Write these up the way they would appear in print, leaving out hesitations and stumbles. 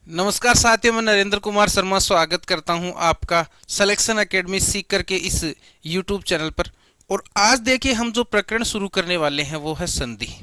नमस्कार साथियों, मैं नरेंद्र कुमार शर्मा स्वागत करता हूं आपका सिलेक्शन एकेडमी सीकर के इस यूट्यूब चैनल पर। और आज देखिए हम जो प्रकरण शुरू करने वाले हैं वो है संधि।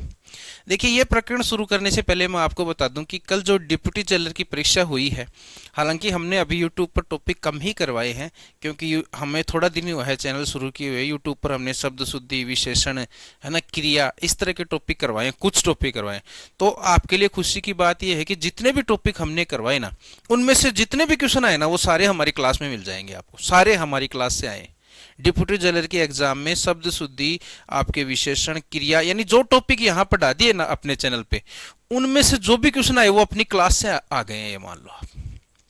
देखिए ये प्रकरण शुरू करने से पहले मैं आपको बता दूं कि कल जो डिप्टी जेलर की परीक्षा हुई है, हालांकि हमने अभी यूट्यूब पर टॉपिक कम ही करवाए हैं क्योंकि हमें थोड़ा दिन ही हुआ है चैनल शुरू किए हुए। यूट्यूब पर हमने शब्द शुद्धि, विशेषण, है ना, क्रिया, इस तरह के टॉपिक करवाए हैं, कुछ टॉपिक करवाए। तो आपके लिए खुशी की बात यह है कि जितने भी टॉपिक हमने करवाए ना, उनमें से जितने भी क्वेश्चन आए ना वो सारे हमारी क्लास में मिल जाएंगे आपको, सारे हमारी क्लास से आए। डिप्टी जेलर के एग्जाम में शब्द शुद्धि, आपके विशेषण, क्रिया, यानी जो टॉपिक यहाँ पढ़ा दिए ना अपने चैनल पे, उनमें से जो भी क्वेश्चन आए वो अपनी क्लास से आ गए हैं, ये मान लो आप।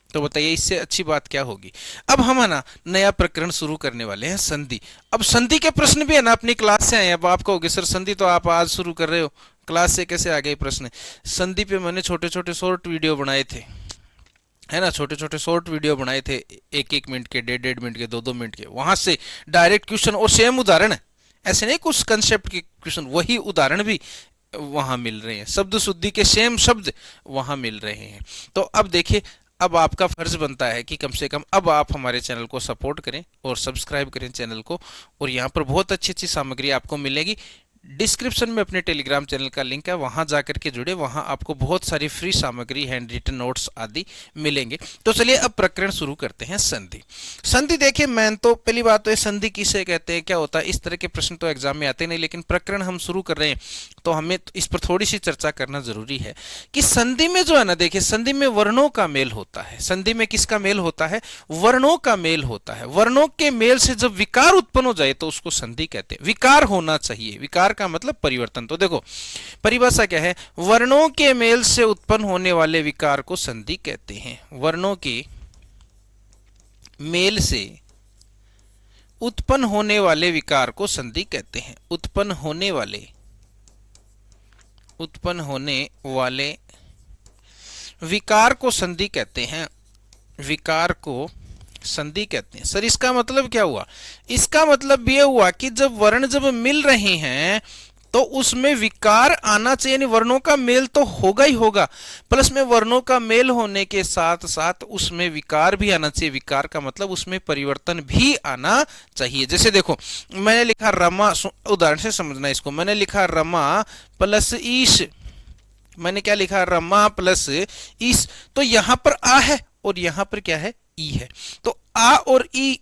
तो बताइए इससे अच्छी बात क्या होगी। अब हम है ना नया प्रकरण शुरू करने वाले हैं, संधि। अब संधि के प्रश्न भी है ना अपनी क्लास से आए हैं। अब आप कहोगे सर संधि तो आप आज शुरू कर रहे हो, क्लास से कैसे आ गए प्रश्न। संधि पे मैंने छोटे छोटे शॉर्ट वीडियो बनाए थे, है ना, छोटे छोटे शॉर्ट वीडियो बनाए थे, एक एक मिनट के, डेढ़ डेढ़ मिनट के, दो दो मिनट के। वहां से डायरेक्ट क्वेश्चन और सेम उदाहरण है, ऐसे नहीं कुछ कंसेप्ट के क्वेश्चन, वही उदाहरण भी वहां मिल रहे हैं, शब्द शुद्धि के सेम शब्द वहां मिल रहे हैं। तो अब देखिए, अब आपका फर्ज बनता है कि कम से कम अब आप हमारे चैनल को सपोर्ट करें और सब्सक्राइब करें चैनल को। और यहाँ पर बहुत अच्छी अच्छी सामग्री आपको मिलेगी। डिस्क्रिप्शन में अपने टेलीग्राम चैनल का लिंक है, वहां जाकर के जुड़े, वहां आपको बहुत सारी फ्री सामग्री, हैंड रिटन नोट्स आदि मिलेंगे। तो चलिए अब प्रकरण शुरू करते हैं, संधि। संधि देखिए, मैं तो पहली बात तो संधि किसे कहते हैं, क्या होता है, इस तरह के प्रश्न तो एग्जाम में आते नहीं, लेकिन प्रकरण हम शुरू कर रहे हैं तो हमें इस पर थोड़ी सी चर्चा करना जरूरी है कि संधि में जो है ना, देखिए संधि में वर्णों का मेल होता है। संधि में किसका मेल होता है? वर्णों का मेल होता है। वर्णों के मेल से जब विकार उत्पन्न हो जाए तो उसको संधि कहते हैं। विकार होना चाहिए, विकार का मतलब परिवर्तन। तो देखो परिभाषा क्या है, वर्णों के मेल से उत्पन्न होने वाले विकार को संधि कहते हैं। वर्णों के मेल से उत्पन्न होने वाले विकार को संधि कहते हैं। उत्पन्न होने वाले विकार को संधि कहते हैं। विकार को संधि कहते हैं। सर इसका मतलब क्या हुआ? इसका मतलब यह हुआ कि जब वर्ण जब मिल रहे हैं तो उसमें विकार आना चाहिए, यानी वर्णों का मेल तो होगा ही होगा, प्लस में वर्णों का मेल होने के साथ साथ उसमें विकार भी आना चाहिए। विकार का मतलब उसमें परिवर्तन भी आना चाहिए। जैसे देखो मैंने लिखा रमा, उदाहरण से समझना इसको, मैंने लिखा रमा प्लस ईश। मैंने क्या लिखा? रमा प्लस ईश। तो यहां पर आ है और यहां पर क्या है? ई है। तो आ और ई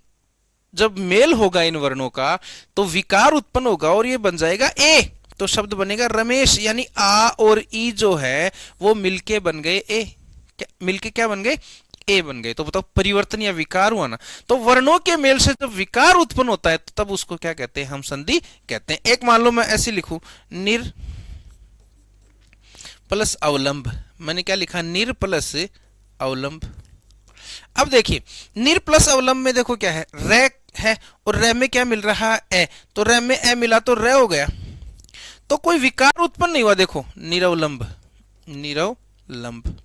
जब मेल होगा इन वर्णों का तो विकार उत्पन्न होगा और ये बन जाएगा ए। तो शब्द बनेगा रमेश, यानी आ और ई जो है वो मिलके बन गए ए। मिलके क्या बन गए? ए बन गए। तो बताओ परिवर्तन या विकार हुआ ना। तो वर्णों के मेल से जब विकार उत्पन्न होता है तो तब उसको क्या कहते हैं? हम संधि कहते हैं। एक मान लो मैं ऐसे लिखूं, निर प्लस अवलंब। मैंने क्या लिखा? निर प्लस अवलंब। अब देखिए निर प्लस अवलंब में देखो क्या है? रे है और रे में क्या मिल रहा है? ए। तो रे में ए मिला तो रे हो गया, तो कोई विकार उत्पन्न नहीं हुआ। देखो निरवलंब, निरवलंब।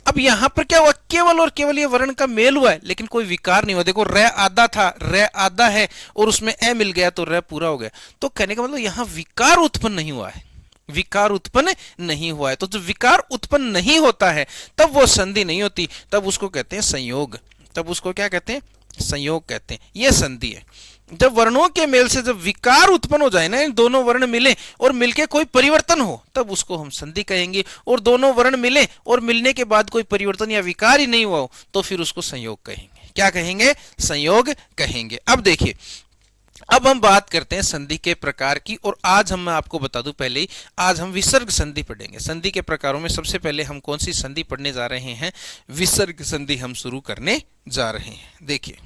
अब यहां पर क्या हुआ? केवल और केवल ये वर्ण का मेल हुआ है लेकिन कोई विकार नहीं हुआ। देखो रे आधा था, रे आधा है और उसमें ए मिल गया तो रे पूरा हो गया। तो कहने का मतलब यहां विकार उत्पन्न नहीं हुआ है, विकार उत्पन्न नहीं हुआ है। तो जब विकार उत्पन्न नहीं होता है तब वो संधि नहीं होती, तब उसको कहते हैं संयोग। तब उसको क्या कहते हैं? संयोग कहते हैं। यह संधि है। जब वर्णों के मेल से जब विकार उत्पन्न हो जाए ना, इन दोनों वर्ण मिले और मिलके कोई परिवर्तन हो तब उसको हम संधि कहेंगे। और दोनों वर्ण मिले और मिलने के बाद कोई परिवर्तन या विकार ही नहीं हुआ हो तो फिर उसको संयोग कहेंगे। क्या कहेंगे? संयोग कहेंगे। अब देखिए, अब हम बात करते हैं संधि के प्रकार की। और आज मैं आपको बता दूं पहले ही, आज हम विसर्ग संधि पढ़ेंगे। संधि के प्रकारों में सबसे पहले हम कौन सी संधि पढ़ने जा रहे हैं? विसर्ग संधि हम शुरू करने जा रहे हैं। देखिए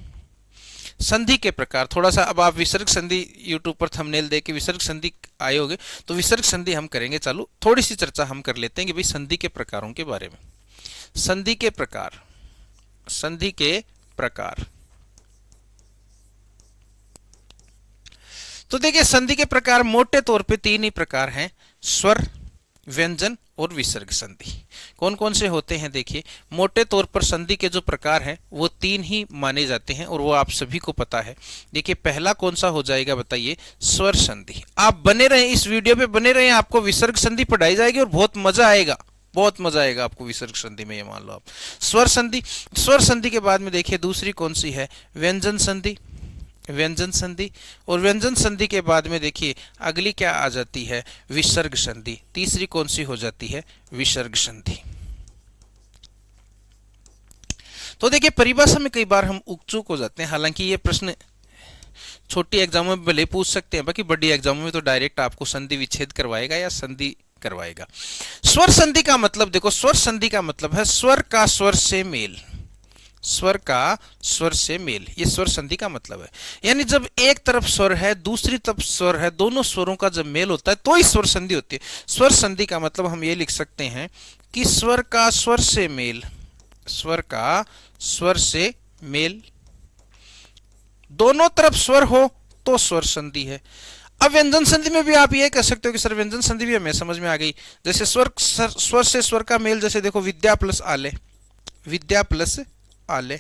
संधि के प्रकार, थोड़ा सा अब आप विसर्ग संधि यूट्यूब पर थंबनेल दे के विसर्ग संधि आए होगे तो विसर्ग संधि हम करेंगे चालू। थोड़ी सी चर्चा हम कर लेते हैं कि भाई संधि के प्रकारों के बारे में। संधि के प्रकार, संधि के प्रकार। तो देखिए संधि के प्रकार मोटे तौर पे तीन ही प्रकार हैं, स्वर, व्यंजन और विसर्ग संधि। कौन कौन से होते हैं? देखिए मोटे तौर पर संधि के जो प्रकार हैं वो तीन ही माने जाते हैं और वो आप सभी को पता है। देखिए पहला कौन सा हो जाएगा बताइए? स्वर संधि। आप बने रहें, इस वीडियो पे बने रहें, आपको विसर्ग संधि पढ़ाई जाएगी और बहुत मजा आएगा। बहुत मजा आएगा आपको विसर्ग संधि में, ये मान लो आप। स्वर संधि, स्वर संधि के बाद में देखिए दूसरी कौन सी है, व्यंजन संधि, व्यंजन संधि। और व्यंजन संधि के बाद में देखिए अगली क्या आ जाती है, विसर्ग संधि। तीसरी कौन सी हो जाती है, विसर्ग संधि। तो देखिए परिभाषा में कई बार हम उकचूक हो जाते हैं, हालांकि ये प्रश्न छोटी एग्जामों में भले पूछ सकते हैं, बाकी बड़ी एग्जामों में तो डायरेक्ट आपको संधि विच्छेद करवाएगा या संधि करवाएगा। स्वर संधि का मतलब देखो, स्वर संधि का मतलब है स्वर का स्वर से मेल, स्वर का स्वर से मेल, ये स्वर संधि का मतलब है। यानी जब एक तरफ स्वर है दूसरी तरफ स्वर है, दोनों स्वरों का जब मेल होता है तो ही स्वर संधि होती है। स्वर संधि का मतलब हम ये लिख सकते हैं कि स्वर का स्वर से मेल, स्वर का स्वर से मेल, दोनों तरफ स्वर हो तो स्वर संधि है। अब व्यंजन संधि में भी आप ये कह सकते हो कि सर व्यंजन संधि भी हमें समझ में आ गई, जैसे स्वर से स्वर का मेल, जैसे देखो विद्या प्लस आले, विद्या प्लस आले।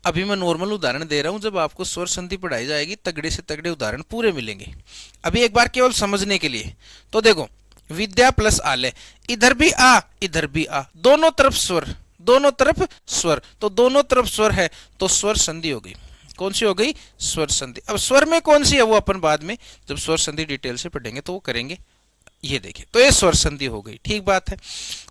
अभी मैं नॉर्मल उदाहरण दे रहा हूं, जब आपको स्वर संधि पढ़ाई जाएगी तगड़े से तगड़े उदाहरण पूरे मिलेंगे। अभी एक बार केवल समझने के लिए, तो देखो विद्या प्लस आले, इधर भी आ इधर भी आ, दोनों तरफ स्वर, दोनों तरफ स्वर, तो दोनों तरफ स्वर है तो स्वर संधि हो गई। कौन सी हो गई, स्वर संधि। अब स्वर में कौन सी है वो अपन बाद में जब स्वर संधि डिटेल से पढ़ेंगे तो वो करेंगे। ये देखिए तो ये स्वर संधि हो गई, ठीक बात है।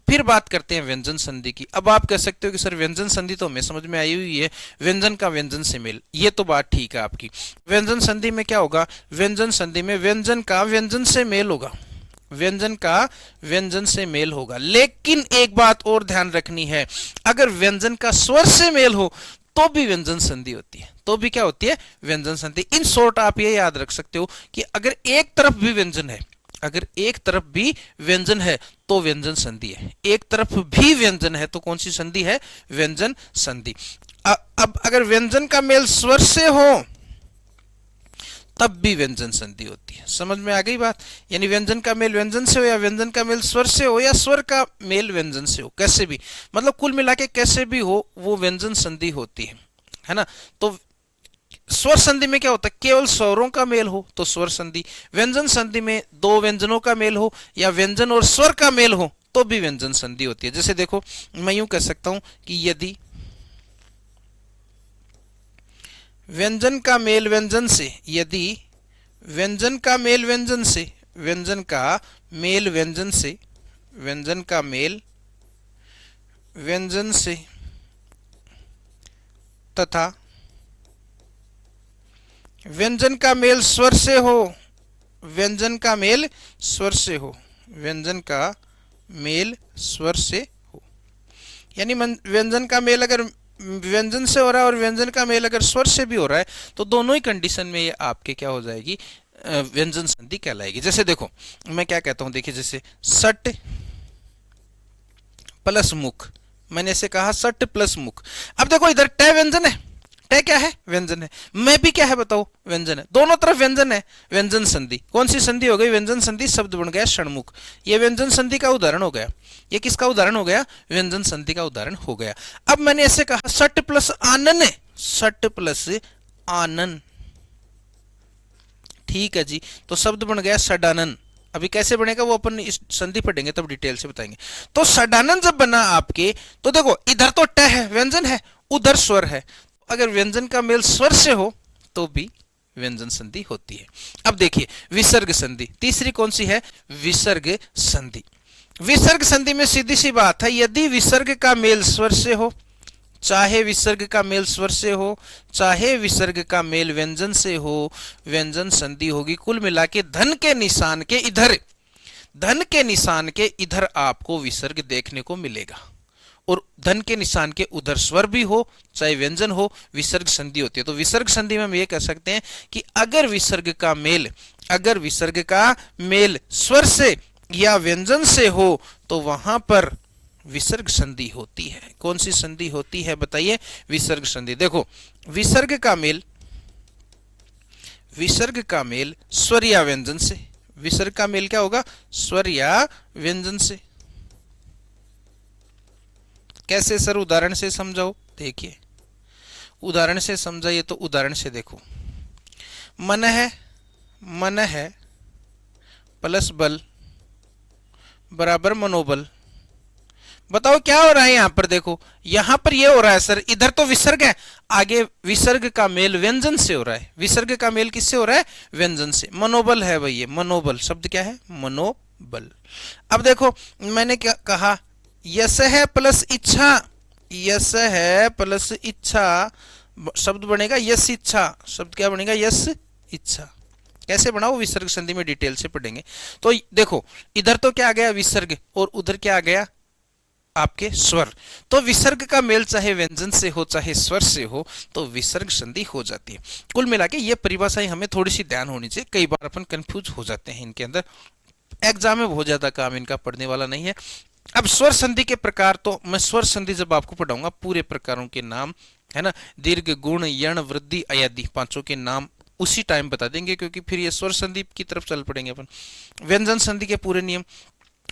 फिर बात करते हैं व्यंजन संधि की। अब आप कह सकते हो कि सर व्यंजन संधि तो हमें समझ में आई हुई है, व्यंजन का व्यंजन से मेल, ये तो बात ठीक है आपकी। व्यंजन संधि में क्या होगा, व्यंजन संधि में व्यंजन का व्यंजन से मेल होगा, व्यंजन का व्यंजन से मेल होगा। लेकिन एक बात और ध्यान रखनी है, अगर व्यंजन का स्वर से मेल हो तो भी व्यंजन संधि होती है, तो भी क्या होती है, व्यंजन संधि। इन शॉर्ट आप ये याद रख सकते हो कि अगर एक तरफ भी व्यंजन है, अगर एक तरफ भी व्यंजन है तो व्यंजन संधि है, एक तरफ भी व्यंजन है तो कौन सी संधि है, व्यंजन संधि। अब अगर व्यंजन का मेल स्वर से हो तब भी व्यंजन संधि होती है। समझ में आ गई बात, यानी व्यंजन का मेल व्यंजन से हो या व्यंजन का मेल स्वर से हो या स्वर का मेल व्यंजन से हो, कैसे भी, मतलब कुल मिला के कैसे भी हो वो व्यंजन संधि होती है ना। तो स्वर संधि में क्या होता है, केवल स्वरों का मेल हो तो स्वर संधि। व्यंजन संधि में दो व्यंजनों का मेल हो या व्यंजन और स्वर का मेल हो तो भी व्यंजन संधि होती है। जैसे देखो मैं यूं कह सकता हूं कि यदि व्यंजन का मेल व्यंजन से, यदि व्यंजन का मेल व्यंजन से, व्यंजन का मेल व्यंजन से, व्यंजन का मेल व्यंजन से तथा व्यंजन का मेल स्वर से हो, व्यंजन का मेल स्वर से हो, व्यंजन का मेल स्वर से हो, यानी व्यंजन का मेल अगर व्यंजन से हो रहा है और व्यंजन का मेल अगर स्वर से भी हो रहा है तो दोनों ही कंडीशन में ये आपके क्या हो जाएगी, व्यंजन संधि कहलाएगी। जैसे देखो मैं क्या कहता हूं, देखिए जैसे सट प्लस मुख, मैंने ऐसे कहा सट प्लस मुख। अब देखो इधर ट व्यंजन है, ट क्या है, व्यंजन है, मैं भी क्या है बताओ, व्यंजन है, दोनों तरफ व्यंजन है, व्यंजन संधि। कौन सी संधि हो गई, व्यंजन संधि, शब्द बन गया षणमुख। ये व्यंजन संधि का उदाहरण हो गया, ये किसका उदाहरण हो गया, व्यंजन संधि का उदाहरण हो गया। अब मैंने ऐसे कहा सट प्लस आनन है, सट प्लस आनन, ठीक है जी, तो शब्द बन गया सडानन। अभी कैसे बनेगा वो अपन इस संधि पढ़ेंगे तब डिटेल से बताएंगे। तो सडानन जब बना आपके, तो देखो इधर तो ट है व्यंजन है, उधर स्वर है, अगर व्यंजन का मेल स्वर से हो तो भी व्यंजन संधि होती है। अब देखिए विसर्ग संधि, तीसरी कौन सी है, विसर्ग संधि। विसर्ग संधि में सीधी सी बात है, यदि विसर्ग का मेल स्वर से हो, चाहे विसर्ग का मेल स्वर से हो चाहे विसर्ग का मेल व्यंजन से हो, व्यंजन संधि होगी। कुल मिला के धन के निशान के इधर, धन के निशान के इधर आपको विसर्ग देखने को मिलेगा, और धन के निशान के उधर स्वर भी हो चाहे व्यंजन हो, विसर्ग संधि होती है। तो विसर्ग संधि में हम ये कह सकते हैं कि अगर विसर्ग का मेल, अगर विसर्ग का मेल स्वर से या व्यंजन से हो तो वहां पर विसर्ग संधि होती है। कौन सी संधि होती है बताइए, विसर्ग संधि। देखो विसर्ग का मेल, विसर्ग का मेल स्वर या व्यंजन से, विसर्ग का मेल क्या होगा, स्वर या व्यंजन से। कैसे सर, उदाहरण से समझाओ, देखिए उदाहरण से समझाइए, तो उदाहरण से देखो, मन है, मन है प्लस बल बराबर मनोबल। बताओ क्या हो रहा है यहां पर, देखो यहां पर ये हो रहा है सर, इधर तो विसर्ग है, आगे विसर्ग का मेल व्यंजन से हो रहा है। विसर्ग का मेल किससे हो रहा है? व्यंजन से। मनोबल है भाई, ये मनोबल शब्द क्या है? मनोबल। अब देखो मैंने क्या कहा, यस है प्लस इच्छा, यस है प्लस इच्छा शब्द बनेगा यस इच्छा। शब्द क्या बनेगा? यस इच्छा। कैसे बनाओ? विसर्ग संधि में डिटेल से पढ़ेंगे। तो देखो इधर तो क्या आ गया? विसर्ग, और उधर क्या आ गया? आपके स्वर। तो विसर्ग का मेल चाहे व्यंजन से हो चाहे स्वर से हो तो विसर्ग संधि हो जाती है। कुल मिला के ये परिभाषाएं हमें थोड़ी सी ध्यान होनी चाहिए, कई बार अपन कंफ्यूज हो जाते हैं इनके अंदर। एग्जाम में बहुत ज्यादा काम इनका पढ़ने वाला नहीं है। अब स्वर संधि के प्रकार, तो मैं स्वर संधि जब आपको पढ़ाऊंगा पूरे प्रकारों के नाम, है ना, दीर्घ, गुण, यण, वृद्धि, अयादि, पांचों के नाम उसी टाइम बता देंगे, क्योंकि फिर ये स्वर संधि की तरफ चल पड़ेंगे अपन। व्यंजन संधि के पूरे नियम,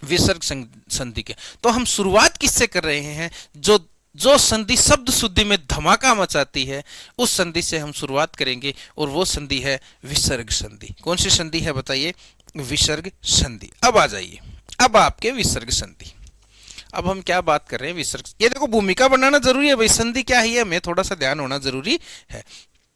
विसर्ग संधि के। तो हम शुरुआत किससे कर रहे हैं? जो जो संधि शब्द शुद्धि में धमाका मचाती है उस संधि से हम शुरुआत करेंगे, और वो संधि है विसर्ग संधि। कौन सी संधि है बताइए? विसर्ग संधि। अब आ जाइए, अब आपके विसर्ग संधि। अब हम क्या बात कर रहे हैं? विसर्ग। ये देखो भूमिका बनाना जरूरी है भाई, संधि क्या है हमें थोड़ा सा ध्यान होना जरूरी है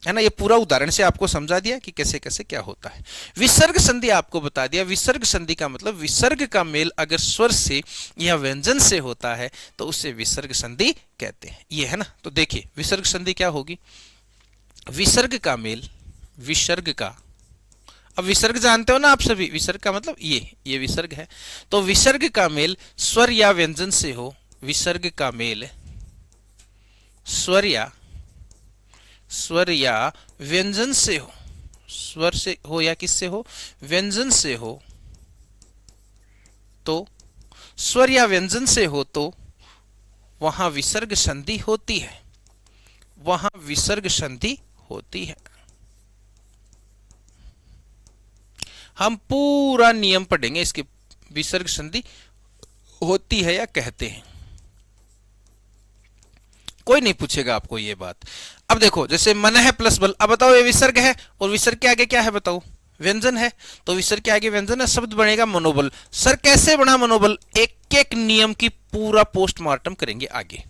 ना। ये पूरा उदाहरण से आपको समझा दिया कि कैसे कैसे क्या होता है। विसर्ग संधि आपको बता दिया। विसर्ग संधि का मतलब विसर्ग का मेल अगर स्वर से या व्यंजन से होता है तो उसे विसर्ग संधि कहते हैं। ये है ना। तो देखिए विसर्ग संधि क्या होगी? विसर्ग का मेल, विसर्ग का, अब विसर्ग जानते हो ना आप सभी, विसर्ग का मतलब ये विसर्ग है। तो विसर्ग का मेल स्वर या व्यंजन से हो, विसर्ग का मेल स्वर या व्यंजन से हो, स्वर से हो या किससे हो? व्यंजन से हो। तो स्वर या व्यंजन से हो तो वहां विसर्ग संधि होती है, वहां विसर्ग संधि होती है। हम पूरा नियम पढ़ेंगे इसके, विसर्ग संधि होती है या कहते हैं। कोई नहीं पूछेगा आपको ये बात। अब देखो जैसे मन है प्लस बल, अब बताओ ये विसर्ग है और विसर्ग के आगे क्या है बताओ? व्यंजन है। तो विसर्ग के आगे व्यंजन है, शब्द बनेगा मनोबल। सर कैसे बना मनोबल? एक एक नियम की पूरा पोस्टमार्टम करेंगे आगे।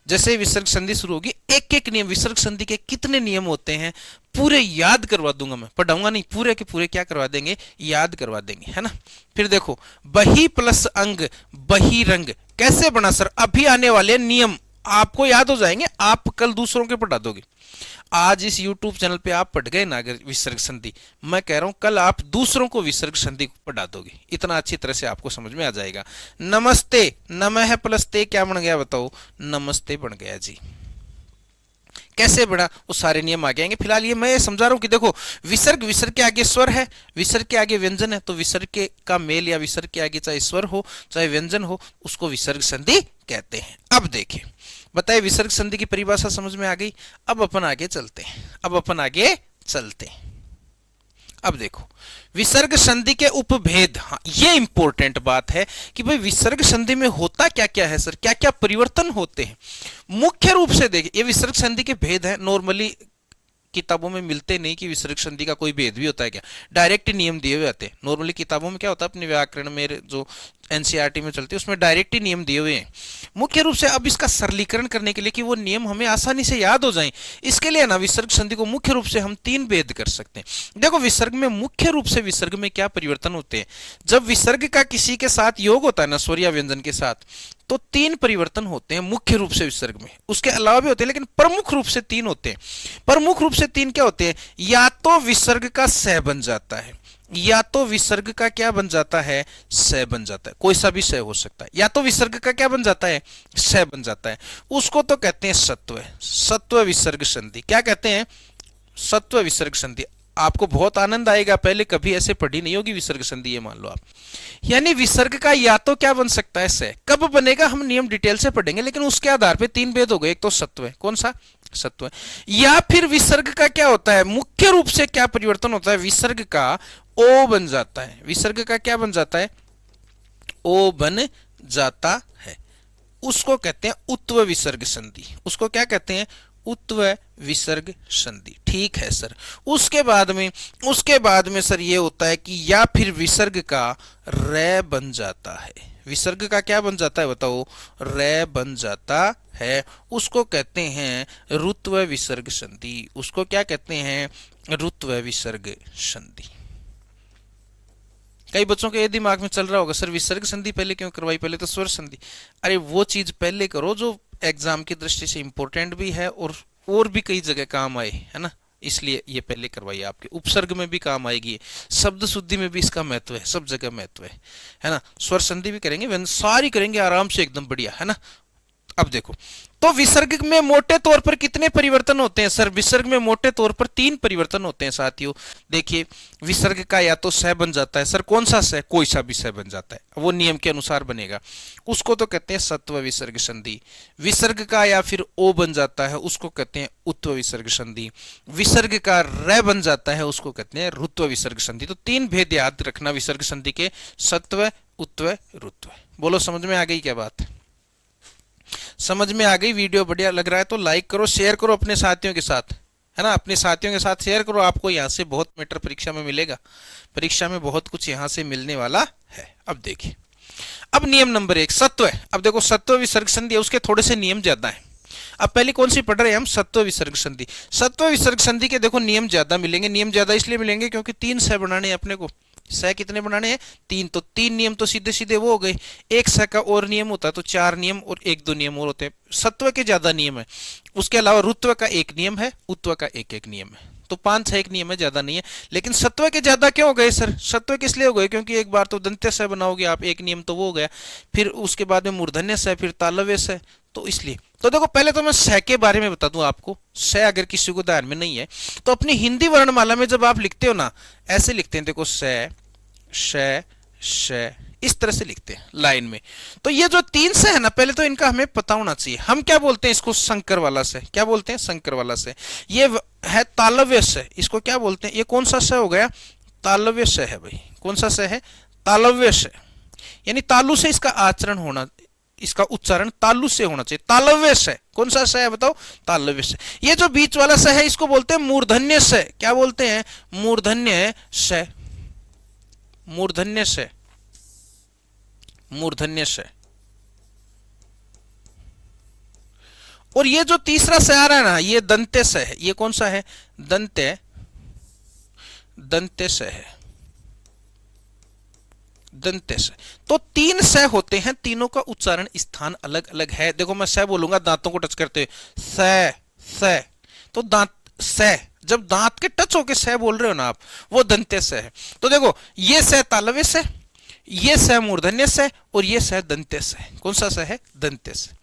जैसे विसर्ग संधि शुरू होगी, एक एक नियम, विसर्ग संधि के कितने नियम होते हैं पूरे याद करवा दूंगा मैं, पढ़ाऊंगा नहीं, पूरे के पूरे क्या करवा देंगे? याद करवा देंगे, है ना। फिर देखो बही प्लस अंग, बहिरंग कैसे बना सर? अभी आने वाले नियम आपको याद हो जाएंगे, आप कल दूसरों के पढ़ा दोगे। आज इस YouTube चैनल पे आप पढ़ गए ना अगर विसर्ग संधि, मैं कह रहा हूं कल आप दूसरों को विसर्ग संधि पढ़ा दोगे, इतना अच्छी तरह से आपको समझ में आ जाएगा। नमस्ते, नमः प्लस ते क्या बन गया बताओ? नमस्ते बन गया जी। कैसे बना? वो सारे नियम आ जाएंगे। फिलहाल ये मैं समझा रहा हूं कि देखो विसर्ग के आगे स्वर है, विसर्ग के आगे व्यंजन है, तो विसर्ग के का मेल या विसर्ग के आगे चाहे स्वर हो चाहे व्यंजन हो उसको विसर्ग संधि कहते हैं। अब देखिए बताइए विसर्ग संधि की परिभाषा समझ में आ गई। अब अपन आगे चलते हैं। अब देखो विसर्ग संधि के उपभेद। हाँ ये इंपॉर्टेंट बात है कि भाई विसर्ग संधि में होता क्या क्या है सर, क्या क्या परिवर्तन होते हैं। मुख्य रूप से देखिए ये विसर्ग संधि के भेद है, नॉर्मली किताबों में मिलते नहीं कि विसर्ग संधि का कोई भेद भी होता है क्या, डायरेक्ट नियम दिए हुए आते हैं। नॉर्मली किताबों में क्या होता है, अपने व्याकरण में जो एनसीईआरटी में चलती है उसमें डायरेक्ट ही नियम दिए हुए हैं मुख्य रूप से। अब इसका सरलीकरण करने के लिए कि वो नियम हमें आसानी से याद हो जाएं, इसके लिए ना विसर्ग संधि को मुख्य रूप से हम 3 भेद कर सकते हैं। देखो विसर्ग में मुख्य रूप से विसर्ग में क्या परिवर्तन होते हैं? जब विसर्ग का किसी के साथ योग होता है ना, स्वर या व्यंजन के साथ, तो 3 परिवर्तन होते हैं मुख्य रूप से विसर्ग में। उसके अलावा भी होते हैं लेकिन प्रमुख रूप से 3 होते हैं। प्रमुख रूप से 3 क्या होते हैं? या तो विसर्ग का सह बन जाता है, या तो विसर्ग का क्या बन जाता है? सह बन जाता है, कोई सा भी सह हो सकता है। या तो विसर्ग का क्या बन जाता है? सह बन जाता है। उसको तो कहते हैं सत्व, सत्व विसर्ग संधि। क्या कहते हैं? सत्व विसर्ग संधि। आपको बहुत आनंद आएगा, पहले कभी ऐसे पढ़ी नहीं होगी विसर्ग संधि, ये मान लो आप। यानी विसर्ग का या तो क्या बन सकता है? सह। कब बनेगा हम नियम डिटेल से पढ़ेंगे, लेकिन उसके आधार पे 3 भेद हो गए। एक तो सत्व है, कौन सा? सत्व है। या फिर विसर्ग का क्या होता है? मुख्य रूप से क्या परिवर्तन होता है? विसर्ग का ओ बन जाता है। विसर्ग का क्या बन जाता है? ओ बन जाता है। उसको कहते हैं उत्व विसर्ग संधि। उसको क्या कहते हैं? उत्व विसर्ग संधि। ठीक है सर। उसके बाद में सर ये होता है कि या फिर विसर्ग का रै बन जाता है। विसर्ग का क्या बन जाता है बताओ? रै बन जाता है। उसको कहते हैं रुत्व विसर्ग संधि। उसको क्या कहते हैं? रुत्व विसर्ग संधि। कई बच्चों के ये दिमाग में चल रहा होगा, सर विसर्ग संधि पहले क्यों करवाई, पहले तो स्वर संधि। अरे वो चीज पहले करो जो एग्जाम की दृष्टि से इंपॉर्टेंट भी है और भी कई जगह काम आए, है ना, इसलिए ये पहले करवाइए। आपके उपसर्ग में भी काम आएगी, शब्द शुद्धि में भी इसका महत्व है, सब जगह महत्व है ना। स्वर संधि भी करेंगे, व्यंजन सारी करेंगे आराम से, एकदम बढ़िया, है ना। अब देखो, तो विसर्ग में मोटे तौर पर कितने परिवर्तन होते हैं सर? विसर्ग में मोटे तौर पर 3 परिवर्तन होते हैं साथियों। देखिए, विसर्ग का या तो स बन जाता है सर, कौन सा स? कोई सा भी स बन जाता है, वो नियम के अनुसार बनेगा, उसको तो कहते हैं सत्व विसर्ग संधि। विसर्ग का या फिर ओ बन जाता है, उसको कहते हैं उत्व विसर्ग संधि। विसर्ग का रै बन जाता है, उसको कहते हैं रुत्व विसर्ग संधि। तो 3 भेद याद रखना विसर्ग संधि के, सत्व, उत्व, रुत्व। बोलो समझ में आ गई क्या बात? समझ में आ गई? वीडियो बढ़िया लग रहा है तो लाइक करो, शेयर करो अपने साथियों के साथ, है ना, अपने साथियों के साथ शेयर करो। आपको यहाँ से बहुत मैटर परीक्षा में मिलेगा, परीक्षा में बहुत कुछ यहाँ से मिलने वाला है। अब देखिए, अब नियम नंबर 1 सत्व है। अब देखो, सत्व विसर्ग संधि है, उसके थोड़े से नियम ज्यादा है। अब पहले कौन सी पढ़ रहे हैं हम? सत्व विसर्ग संधि। सत्व विसर्ग संधि के देखो नियम ज्यादा मिलेंगे। नियम ज्यादा इसलिए मिलेंगे क्योंकि 3 स बनाने हैं अपने को। स कितने बनाने हैं? 3। तो 3 नियम तो सीधे सीधे वो हो गए। एक स का और नियम होता है तो 4 नियम और 1-2 नियम और होते हैं। सत्व के ज्यादा नियम है। उसके अलावा रुत्व का 1 नियम है, उत्व का 1-1 नियम है। तो 5-6 नियम है, ज्यादा नहीं है। लेकिन सत्व के ज्यादा क्यों हो गए सर? सत्व किस लिए हो गए? क्योंकि एक बार तो दंत्य स बनाओगे आप, 1 नियम तो वो हो गया, फिर उसके बाद में मूर्धन्य स, फिर तालव्य स, तो इसलिए। तो देखो, पहले तो मैं स के बारे में बता दूं आपको। स अगर किसी को ध्यान में नहीं है तो अपनी हिंदी वर्णमाला में जब आप लिखते हो ना, ऐसे लिखते हैं, देखो स, श, श, इस तरह से लिखते हैं लाइन में। तो ये जो 3 से है ना, पहले तो इनका हमें पता होना चाहिए। हम क्या बोलते हैं इसको? संकर वाला से। क्या बोलते हैं? संकर वाला से। ये है तालव्य से, इसको क्या बोलते हैं? ये कौन सा से हो गया? तालव्य से है भाई। कौन सा से है? तालव्य से। यानी तालु से इसका आचरण होना, इसका उच्चारण तालु से होना चाहिए। तालव्य से। कौन सा से है बताओ? तालव्य से। ये जो बीच वाला से है इसको बोलते हैं मूर्धन्य से। क्या बोलते हैं? मूर्धन्य से। मूर्धन्य से, मूर्धन्य से। और ये जो तीसरा से आ रहा है ना, ये दंत्य से है। ये कौन सा है? दंत्य, दंत्य से है, दंत्य से। तो 3 स होते हैं, तीनों का उच्चारण स्थान अलग अलग है। देखो, मैं स बोलूंगा दांतों को टच करते हुए, स, स, तो दांत स, जब दांत के टच होके स बोल रहे हो ना आप, वो दंत्य से है। तो देखो, ये स तालव्य से, ये स मूर्धन्य से, और ये स दंत्य से। कौन सा स है? दंत्य से।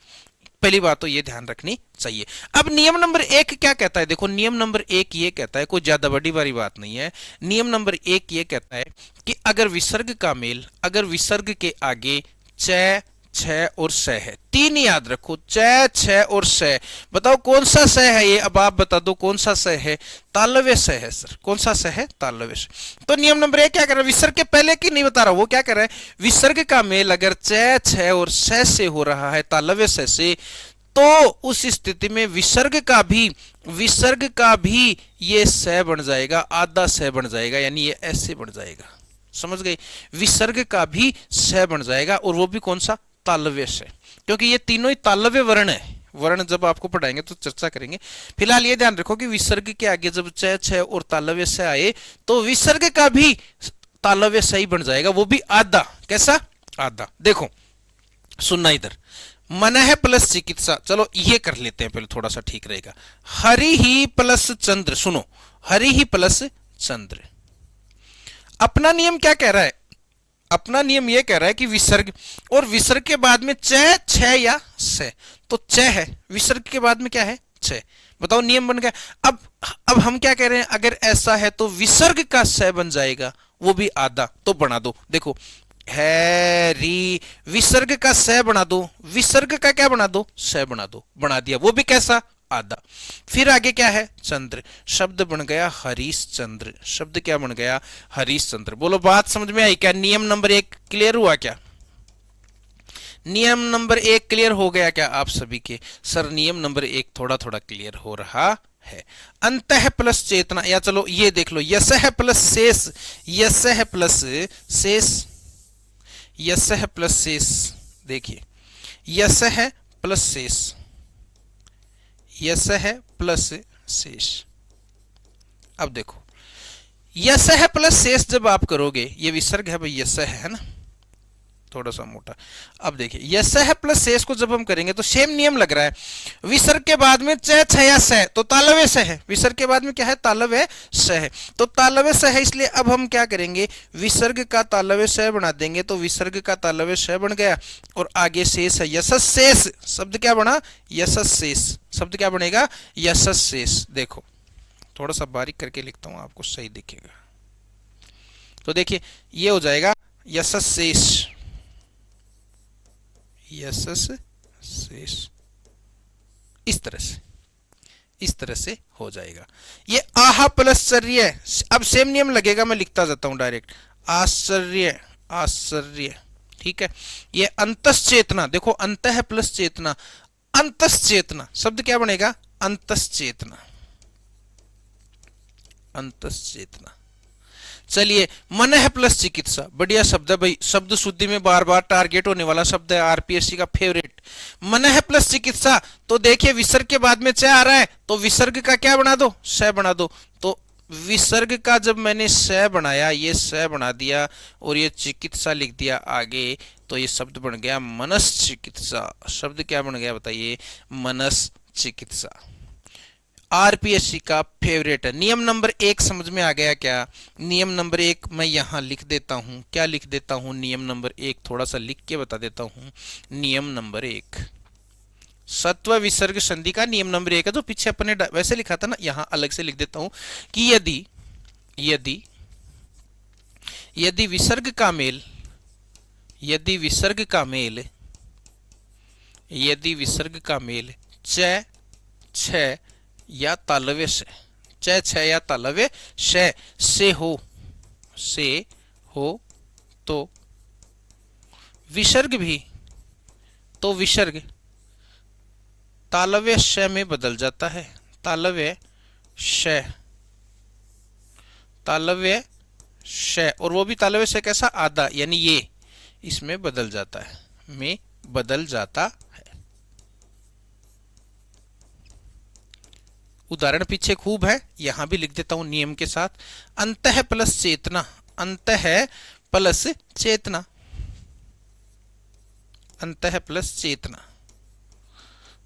पहली बात तो ये ध्यान रखनी चाहिए। अब नियम नंबर 1 क्या कहता है? देखो, नियम नंबर 1 ये कहता है, कोई ज्यादा बड़ी बारी बात नहीं है। नियम नंबर 1 ये कहता है कि अगर विसर्ग का मेल, अगर विसर्ग के आगे च, छ और स है, 3 याद रखो, च, छ और स। बताओ कौन सा स है ये? अब आप बता दो कौन सा स है? तालव्य स है सर। कौन सा स है? तालव्य स। तो नियम नंबर 1 क्या कर रहा है? विसर्ग के पहले की नहीं बता रहा, वो क्या कर रहा है? विसर्ग का मेल अगर च, छ और स से हो रहा है, तालव्य स से, तो उस स्थिति में विसर्ग का भी ये स बन जाएगा, आधा स बन जाएगा, यानी ये ऐसे बन जाएगा। समझ गए? विसर्ग का भी स बन जाएगा, और वो भी कौन सा? तालव्य से। क्योंकि ये तीनों ही तालव्य वर्ण है। वर्ण जब आपको पढ़ाएंगे तो चर्चा करेंगे। फिलहाल ये ध्यान रखो कि विसर्ग के आगे जब च, छ और तालव्य से आए तो विसर्ग का भी तालव्य से ही बन जाएगा, वो भी आधा। कैसा? आधा। देखो, सुनना इधर, मनः प्लस चिकित्सा, चलो ये कर लेते हैं पहले, थोड़ा सा ठीक रहेगा। हरि ही प्लस चंद्र, सुनो, हरि ही प्लस चंद्र। अपना नियम क्या कह रहा है? अपना नियम यह कह रहा है कि विसर्ग, और विसर्ग के बाद में च, छ या स, तो च है, विसर्ग के बाद में क्या है? छ। बताओ, नियम बन गया। अब हम क्या कह रहे हैं? अगर ऐसा है तो विसर्ग का स बन जाएगा, वो भी आधा, तो बना दो। देखो, हैरी, विसर्ग का स बना दो, विसर्ग का क्या बना दो? स बना दो, बना दिया, वो भी कैसा? आधा। फिर आगे क्या है? चंद्र, शब्द बन गया हरीश चंद्र। शब्द क्या बन गया? हरीश चंद्र। बोलो, बात समझ में आई क्या? नियम नंबर 1 क्लियर हुआ क्या? नियम नंबर 1 क्लियर हो गया क्या आप सभी के? सर नियम नंबर 1 थोड़ा थोड़ा क्लियर हो रहा है। अंतः प्लस चेतना, या चलो ये देख लो, यशः प्लस शेष, यशः प्लस शेष, यशः प्लस शेष, देखिए यशः प्लस शेष, यशः प्लस शेष। अब देखो यशः प्लस शेष जब आप करोगे, ये विसर्ग है भाई, यशः है ना, थोड़ा सा मोटा। अब देखिए यशः प्लस शेष को जब हम करेंगे तो सेम नियम लग रहा है, विसर्ग के बाद में च छ या स, तो तालव्य स है, विसर्ग के बाद में क्या है, तालव्य स है, तो तालव्य स है, इसलिए अब हम क्या करेंगे, विसर्ग का तालव्य स बना देंगे, तो विसर्ग का तालव्य स बन गया, और आगे शेष है, यशः शेष शब्द क्या बना, यशः शेष शब्द क्या बनेगा, यशः शेष। देखो थोड़ा सा बारीक करके लिखता हूं, आपको सही दिखेगा। तो देखिए ये हो जाएगा यशः शेष, यशः शेष, इस तरह से, इस तरह से हो जाएगा। ये आहा प्लस चर्य, अब सेम नियम लगेगा, मैं लिखता जाता हूं डायरेक्ट, आश्चर्य, आश्चर्य, ठीक है। ये अंतस चेतना, देखो अंतः प्लस चेतना, अंतस चेतना शब्द क्या बनेगा, अंतस चेतना, अंतस चेतना। चलिए मनः प्लस चिकित्सा, बढ़िया शब्द है भाई, शब्द शुद्धि में बार बार टारगेट होने वाला शब्द है, आरपीएससी का फेवरेट। मनः प्लस चिकित्सा, तो देखिए विसर्ग के बाद में च आ रहा है, तो विसर्ग का क्या बना दो, स बना दो, तो विसर्ग का जब मैंने स बनाया, ये स बना दिया और ये चिकित्सा लिख दिया आगे, तो ये शब्द बन गया मनस चिकित्सा। शब्द क्या बन गया बताइए, मनस चिकित्सा। आरपीएससी का फेवरेट है। नियम नंबर 1 समझ में आ गया क्या? नियम नंबर 1 मैं यहां लिख देता हूं, क्या लिख देता हूं, नियम नंबर 1 थोड़ा सा लिख के बता देता हूं। नियम नंबर 1 सत्व विसर्ग संधि का नियम नंबर 1 है, जो पीछे अपने वैसे लिखा था ना, यहां अलग से लिख देता हूं कि यदि यदि यदि विसर्ग का मेल, यदि विसर्ग का मेल, यदि विसर्ग का मेल च छ या तालव्य से, च छ या तालव्य से हो, से हो, तो विसर्ग भी, तो विसर्ग तालव्य श में बदल जाता है, तालव्य श, तालव्य श, और वो भी तालव्य से कैसा, आधा, यानी ये इसमें बदल जाता है, में बदल जाता है। उदाहरण पीछे खूब है, यहां भी लिख देता हूं नियम के साथ। अंतः प्लस चेतना, अंतः प्लस चेतना, अंतः प्लस चेतना,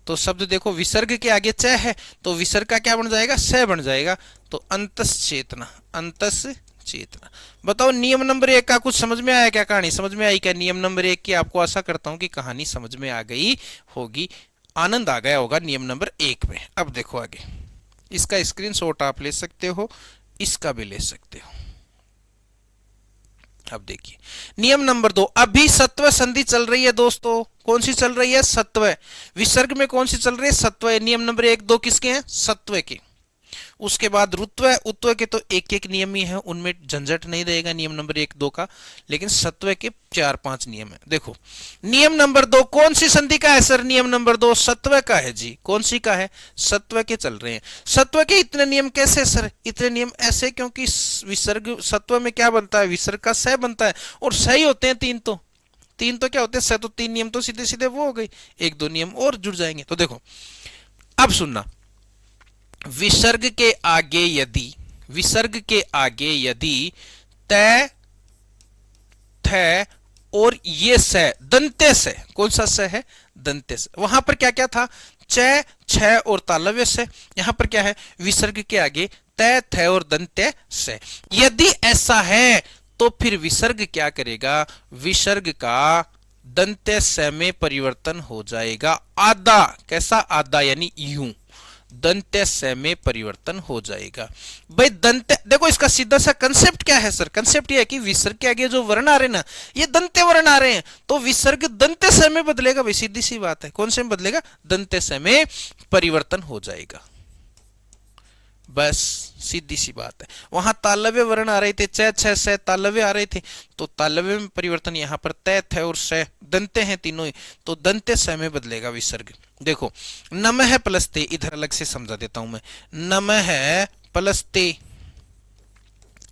तो शब्द देखो विसर्ग के आगे च है, तो विसर्ग का क्या बन जाएगा, स बन जाएगा, तो अंतस चेतना, अंतस चेतना। बताओ नियम नंबर 1 का कुछ समझ में आया क्या, कहानी समझ में आई क्या? नियम नंबर 1 की आपको आशा करता हूं कि कहानी समझ में आ गई होगी, आनंद आ गया होगा नियम नंबर 1 में। अब देखो आगे, इसका स्क्रीनशॉट आप ले सकते हो, इसका भी ले सकते हो। अब देखिए नियम नंबर 2, अभी सत्व संधि चल रही है दोस्तों, कौन सी चल रही है, सत्व। विसर्ग में कौन सी चल रही है, सत्व। नियम नंबर 1 2 किसके हैं, सत्व के। उसके बाद रुत्व, उत्व के तो एक एक नियम ही है, उनमें झंझट नहीं रहेगा नियम नंबर 1 2 का, लेकिन सत्व के 4-5 नियम है। देखो नियम नंबर 2 कौन सी संधि का है सर, नियम नंबर 2 सत्व का है जी। कौन सी का है, सत्व के चल रहे हैं। सत्व के इतने नियम कैसे सर, इतने नियम ऐसे क्योंकि विसर्ग सत्व में क्या बनता है, विसर्ग का स बनता है, और सही होते हैं तीन, तो तीन तो क्या होते हैं, स, तो 3 नियम तो सीधे सीधे वो हो गई, 1-2 नियम और जुड़ जाएंगे। तो देखो अब सुनना, विसर्ग के आगे यदि, विसर्ग के आगे यदि तय, थ और ये स, दंत्य से, कौन सा स है, दंत्य से, वहां पर क्या क्या था, च छ और तालव्य से, यहां पर क्या है, विसर्ग के आगे तय थ और दंत्य से। यदि ऐसा है तो फिर विसर्ग क्या करेगा, विसर्ग का दंत्य स में परिवर्तन हो जाएगा, आधा, कैसा, आधा यानी यूं, दंत्य स में परिवर्तन हो जाएगा। भाई दंत्य, देखो इसका सीधा सा कंसेप्ट क्या है सर, कंसेप्ट ये है कि विसर्ग के आगे जो वर्ण आ रहे हैं ना, ये दंत्य वर्ण आ रहे हैं, तो विसर्ग दंत्य स में बदलेगा भाई, सीधी सी बात है। कौन से में बदलेगा, दंत्य स में परिवर्तन हो जाएगा। बस सीधी सी बात है। वहां तालव्य वर्ण आ रहे थे, च छ से तालव्य आ रहे थे, तो तालव्य में परिवर्तन यहाँ पर तय थ और स दंते हैं तीनों ही, तो दंते स में बदलेगा विसर्ग। देखो नमः प्लस ते, इधर अलग से समझा देता हूं मैं। नमः प्लस ते,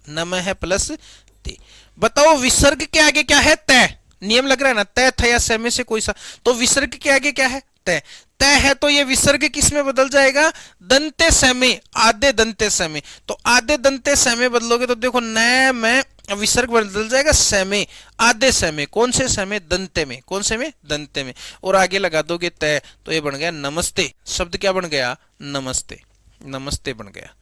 नमः प्लस ते, बताओ विसर्ग के आगे क्या है? तय। नियम लग रहा है ना, तय थ या स में से कोई सा, तो विसर्ग के आगे क्या है? तय। तय है तो ये विसर्ग किस में बदल जाएगा? दंते स में, आधे दंते स में। तो आधे दंते स में बदलोगे तो देखो न में विसर्ग बदल जाएगा स में, आधे स में। कौन से स में? दंते में। कौन से में? दंते में। और आगे लगा दोगे तय, तो ये बन गया नमस्ते। शब्द क्या बन गया? नमस्ते। नमस्ते बन गया।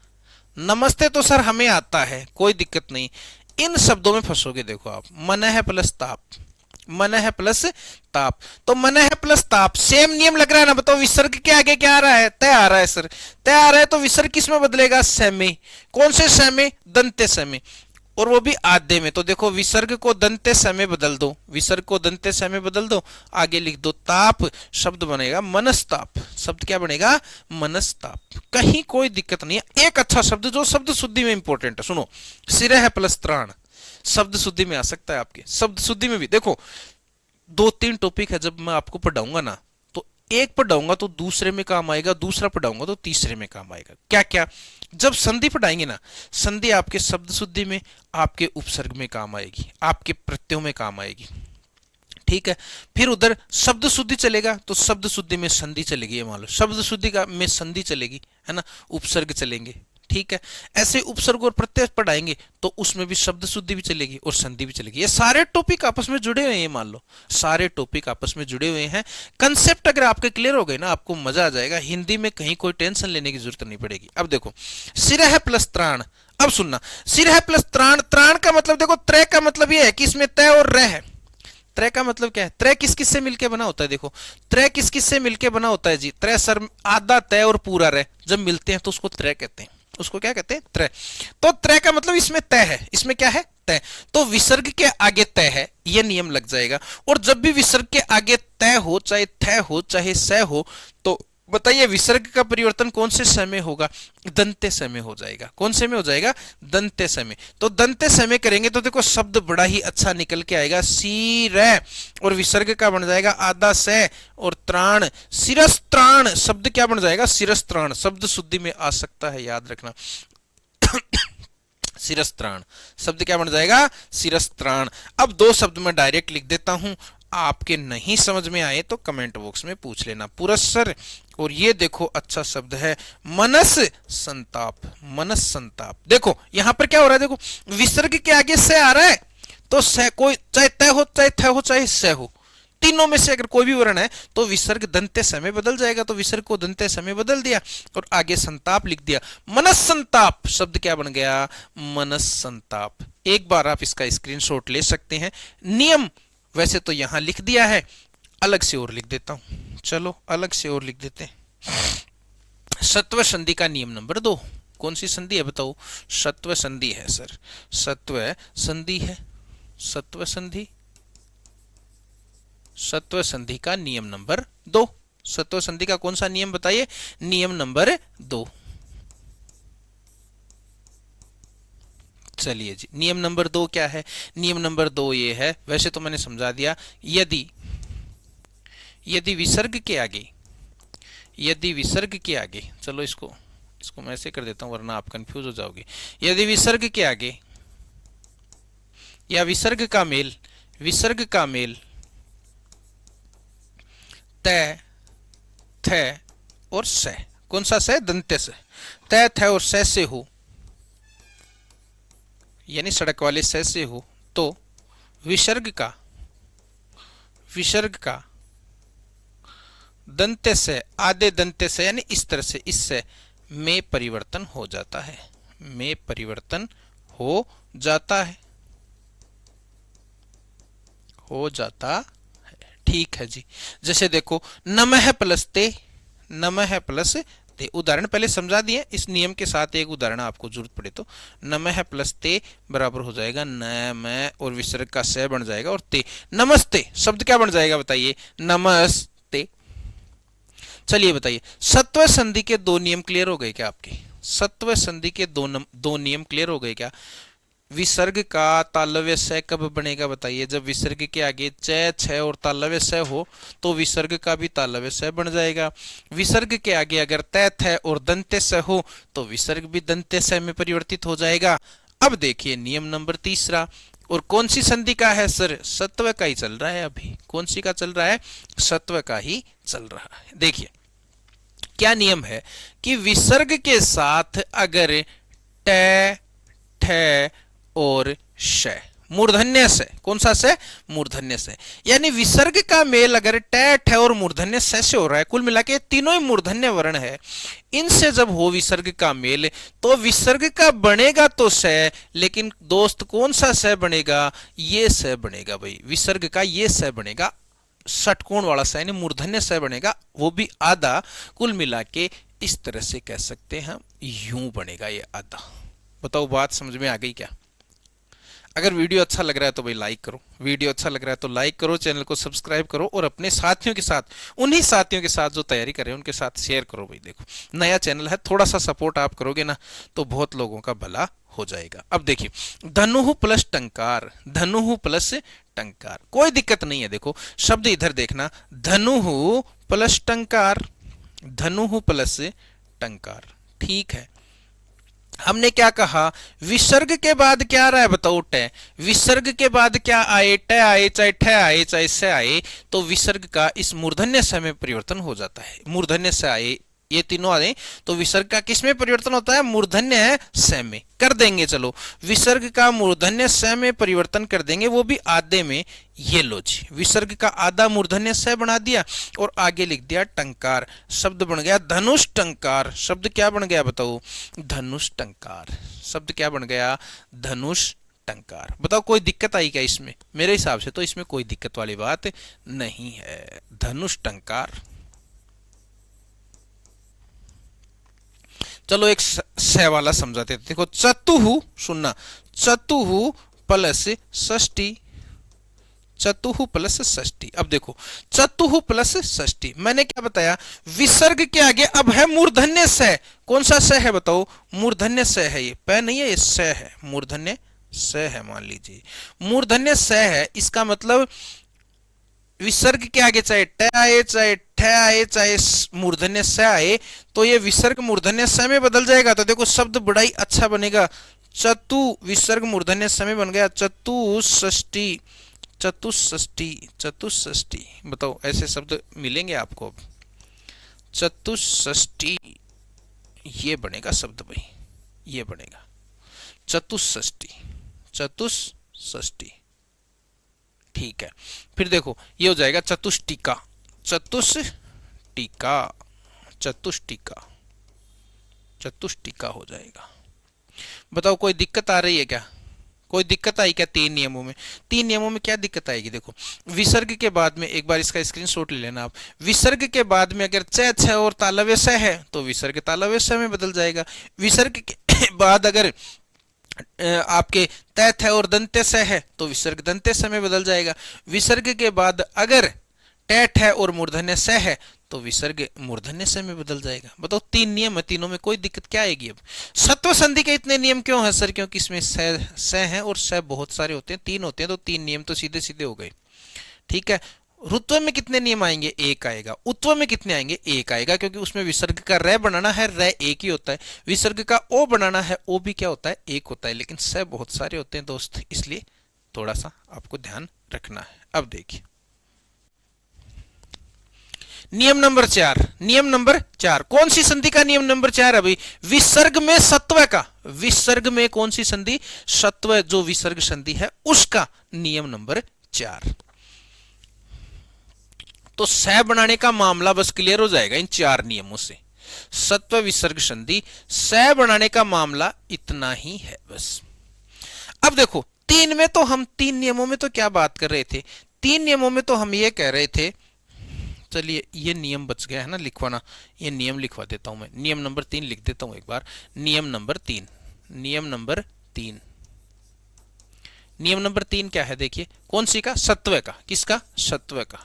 नमस्ते तो सर हमें आता है, कोई दिक्कत नहीं। इन शब्दों में फंसोगे देखो आप। मनः प्लस ताप, मनः प्लस ताप, तो मनः प्लस ताप सेम नियम लग रहा है ना। बताओ विसर्ग के आगे क्या आ रहा है? तय आ रहा है सर। तय आ रहा है तो विसर्ग किस में बदलेगा? स में। कौन से स में? दंते स में, और वो भी आधे में। तो देखो विसर्ग को दंते स में बदल दो, विसर्ग को दंते स में बदल दो, आगे लिख दो ताप, शब्द बनेगा मनस्ताप। शब्द क्या बनेगा? मनस्ताप। कहीं कोई दिक्कत नहीं है। एक अच्छा शब्द जो शब्द शुद्धि में इंपॉर्टेंट है, सुनो, सिरह प्लस त्राण, शब्द शुद्धि में आ सकता है आपके। शब्द शुद्धि में भी देखो 2-3 टॉपिक है, जब मैं आपको पढ़ाऊंगा ना, तो एक पढ़ाऊंगा तो दूसरे में काम आएगा, दूसरा पढ़ाऊंगा तो तीसरे में काम आएगा। क्या क्या? जब संधि पढ़ाएंगे ना, संधि आपके शब्द शुद्धि में, आपके उपसर्ग में काम आएगी, आपके प्रत्ययों में काम आएगी, ठीक है। फिर उधर शब्द शुद्धि चलेगा तो शब्द शुद्धि में संधि चलेगी, ये मान लो शब्द शुद्धि का में संधि चलेगी, है ना, उपसर्ग चलेंगे, ठीक है। ऐसे उपसर्ग और प्रत्यय पढ़ाएंगे तो उसमें भी शब्द शुद्धि भी चलेगी और संधि भी चलेगी। ये सारे टॉपिक आपस में जुड़े हुए हैं, ये मान लो सारे टॉपिक आपस में जुड़े हुए हैं। कंसेप्ट अगर आपके क्लियर हो गए ना, आपको मजा आ जाएगा। हिंदी में कहीं कोई टेंशन लेने की जरूरत नहीं पड़ेगी। अब देखो सिरह प्लस त्राण, अब सुनना, सिरह प्लस त्राण, त्राण का मतलब देखो, त्रय का मतलब ये है कि इसमें तय और रह है। त्रय का मतलब क्या है? त्रय किस किस से मिलके बना होता है? देखो त्रय किस किस से मिलके बना होता है जी? त्रय सर, आधा तय और पूरा रह जब मिलते हैं तो उसको त्रय कहते हैं। उसको क्या कहते हैं? त्रय। तो त्रय का मतलब इसमें तय है, इसमें क्या है? तय। तो विसर्ग के आगे तय है, यह नियम लग जाएगा। और जब भी विसर्ग के आगे तय हो, चाहे थ हो चाहे स हो, तो बताइए विसर्ग का परिवर्तन कौन से स में होगा? दंते स में हो जाएगा। कौन से में हो जाएगा? दंते स में। तो दंते स में करेंगे तो देखो शब्द बड़ा ही अच्छा निकल के आएगा, सिर, और विसर्ग का बन जाएगा आधा स, और त्राण, सिरस त्राण, शब्द क्या बन जाएगा? सिरस त्राण। शब्द शुद्धि में आ सकता है, याद रखना। सिरस्त्राण, शब्द क्या बन जाएगा? सिरस्त्राण। अब दो शब्द मैं डायरेक्ट लिख देता हूं, आपके नहीं समझ में आए तो कमेंट बॉक्स में पूछ लेना। पुरस्सर, और ये देखो अच्छा शब्द है मनस संताप, मनस संताप। देखो यहां पर क्या हो रहा है? देखो विसर्ग के आगे से आ रहा है तो स, कोई चाहे तय हो चाहे थ हो चाहे स हो, तीनों में से अगर कोई भी वर्ण है तो विसर्ग दंते स में बदल जाएगा। तो विसर्ग को दंते स में बदल दिया और आगे संताप लिख दिया, मनस संताप। शब्द क्या बन गया? मनस संताप। एक बार आप इसका स्क्रीनशॉट ले सकते हैं। नियम वैसे तो यहां लिख दिया है, अलग से और लिख देता हूं। चलो अलग से और लिख देते हैं। सत्व संधि का नियम नंबर 2। कौन सी संधि है बताओ? सत्व संधि है सर, सत्व संधि है, सत्व संधि, सत्व संधि का नियम नंबर 2। सत्व संधि का कौन सा नियम बताइए? नियम नंबर 2। चलिए जी, नियम नंबर 2 क्या है? नियम नंबर 2 ये है, वैसे तो मैंने समझा दिया, यदि विसर्ग के आगे, यदि विसर्ग के आगे, चलो इसको मैं ऐसे कर देता हूं वरना आप कंफ्यूज हो जाओगे। यदि विसर्ग के आगे या विसर्ग का मेल, विसर्ग का मेल तय, थ और स, कौन सा स? दंते से, तय थ और स से हो, यानी सड़क वाले स से हो, तो विसर्ग का दंते से, आधे दंते से, यानी इस तरह से, इससे में परिवर्तन हो जाता है, में परिवर्तन हो जाता है, हो जाता है। ठीक है जी। जैसे देखो नमः प्लस ते, नमः प्लस ते, उदाहरण पहले समझा दिए, इस नियम के साथ एक उदाहरण आपको जरूरत पड़े तो, नमः प्लस ते बराबर हो जाएगा न, मैं, और विसर्ग का स बन जाएगा और ते, नमस्ते। शब्द क्या बन जाएगा बताइए? नमस्ते। चलिए बताइए, सत्व संधि के 2 नियम क्लियर हो गए क्या आपके? सत्व संधि के दो नियम क्लियर हो गए क्या? विसर्ग का तालव्य स कब बनेगा बताइए? जब विसर्ग के आगे च, छ और तालव्य स हो तो विसर्ग का भी तालव्य स बन जाएगा। विसर्ग के आगे अगर त, थ और दंत्य स हो तो विसर्ग भी दंत्य स में परिवर्तित हो जाएगा। अब देखिए नियम नंबर तीसरा, और कौन सी संधि का है सर? सत्व का ही चल रहा है अभी। कौन सी का चल रहा है? सत्व का ही चल रहा है। देखिए क्या नियम है कि विसर्ग के साथ अगर ट, ठ और श, मूर्धन्य से, कौन सा से? मूर्धन्य से, यानी विसर्ग का मेल अगर ट, ठ और मूर्धन्य से हो रहा है, कुल मिला के तीनों ही मूर्धन्य वर्ण है, इनसे जब हो विसर्ग का मेल तो विसर्ग का बनेगा तो स, लेकिन दोस्त कौन सा स बनेगा? ये स बनेगा भाई। विसर्ग का ये स बनेगा, षटकोण वाला स, यानी मूर्धन्य स बनेगा, वो भी आधा। कुल मिला के इस तरह से कह सकते हैं, यूं बनेगा ये आधा। बताओ बात समझ में आ गई क्या? अगर वीडियो अच्छा लग रहा है तो भाई लाइक करो, वीडियो अच्छा लग रहा है तो लाइक करो, चैनल को सब्सक्राइब करो और अपने साथियों के साथ, उन्हीं साथियों के साथ जो तैयारी कर रहे हैं उनके साथ शेयर करो भाई। देखो नया चैनल है, थोड़ा सा सपोर्ट आप करोगे ना तो बहुत लोगों का भला हो जाएगा। अब देखिए धनुः प्लस टंकार, धनुः प्लस टंकार, कोई दिक्कत नहीं है। देखो शब्द इधर देखना, धनुः प्लस टंकार, धनुः प्लस टंकार, ठीक है। हमने क्या कहा? विसर्ग के बाद क्या आ रहा है बताओ? ट। विसर्ग के बाद क्या आए? ट आए, चाहे ठ आए, चाहे स आए, तो विसर्ग का इस मूर्धन्य स में परिवर्तन हो जाता है। मूर्धन्य स आए, ये तीनों आ गए तो विसर्ग का किस में परिवर्तन होता है? मूर्धन्य स में कर देंगे। चलो विसर्ग का मूर्धन्य स में परिवर्तन कर देंगे, वो भी आधे में। ये लो जी, विसर्ग का आधा मूर्धन्य स बना दिया और आगे लिख दिया टंकार, शब्द बन गया धनुष टंकार। शब्द क्या बन गया बताओ? धनुष टंकार। शब्द क्या बन गया? धनुष टंकार। बताओ कोई दिक्कत आई क्या इसमें? मेरे हिसाब से तो इसमें कोई दिक्कत वाली बात नहीं है। धनुष टंकार। चलो एक स वाला समझाते हैं। देखो चतुहु, सुनना, चतुहु प्लस षष्ठी, चतुहु प्लस षष्ठी। अब देखो चतुहु प्लस षष्ठी, मैंने क्या बताया? विसर्ग के आगे अब है मूर्धन्य स। कौन सा स है बताओ? मूर्धन्य स है, ये प नहीं है, ये स है, मूर्धन्य स है। मान लीजिए मूर्धन्य स है, इसका मतलब विसर्ग के आगे चाहे ट आए, चाहे ठ आए, चाहे मूर्धन्य स आए, तो ये विसर्ग मूर्धन्य स में बदल जाएगा। तो देखो शब्द बड़ा ही अच्छा बनेगा। चतु विसर्ग मूर्धन्य स में बन गया चतुष्षष्ठी, चतुष्षष्ठी, चतुष्षष्ठी। बताओ ऐसे शब्द मिलेंगे आपको। चतुष्षष्ठी ये बनेगा शब्द भाई, ये बनेगा चतुष्षष्ठी, चतुष्षष्ठी, ठीक है। फिर देखो ये हो जाएगा चतुष्टिका, चतुष्टिका, चतुष्टिका, चतुष्टिका हो जाएगा। बताओ कोई दिक्कत आ रही है क्या? कोई दिक्कत आई क्या तीन नियमों में? तीन नियमों में क्या दिक्कत आएगी? देखो विसर्ग के बाद में, एक बार इसका स्क्रीनशॉट ले लेना आप, विसर्ग के बाद में अगर च, छ और तालव्य स है तो विसर्ग तालव्य स में बदल जाएगा। विसर्ग के बाद अगर आपके त, थ और दंत्य स है तो विसर्ग दंत्य स में बदल जाएगा। विसर्ग के बाद अगर ट, ठ और मूर्धन्य स है तो विसर्ग मूर्धन्य स में बदल जाएगा। बताओ तीन नियम है, तीनों में कोई दिक्कत क्या आएगी? अब सत्व संधि के इतने नियम क्यों है सर? क्योंकि इसमें स है और स बहुत सारे होते हैं, तीन होते हैं, तो तीन नियम तो सीधे सीधे हो गए, ठीक है। रुत्व में कितने नियम आएंगे? एक आएगा। उत्व में कितने आएंगे? एक आएगा, क्योंकि उसमें विसर्ग का रे बनाना है, रे एक ही होता है। विसर्ग का ओ बनाना है, ओ भी क्या होता है? एक होता है। लेकिन स बहुत सारे होते हैं दोस्त, इसलिए थोड़ा सा आपको ध्यान रखना है। अब देखिए नियम नंबर 4, नियम नंबर 4, कौन सी संधि का नियम नंबर 4 है भाई? विसर्ग में सत्व का। विसर्ग में कौन सी संधि? सत्व, जो विसर्ग संधि है उसका नियम नंबर 4। तो स बनाने का मामला बस क्लियर हो जाएगा इन चार नियमों से। सत्व विसर्ग संधि, स बनाने का मामला इतना ही है बस। अब देखो तीन में तो हम, तीन नियमों में तो क्या बात कर रहे थे? तीन नियमों में तो हम ये कह रहे थे, चलिए ये नियम बच गया है ना लिखवाना, ये नियम लिखवा देता हूं मैं। नियम नंबर 3 लिख देता हूं एक बार। नियम नंबर 3, नियम नंबर 3, नियम नंबर 3 क्या है? देखिए कौन सी का? सत्व का। किसका? सत्व का।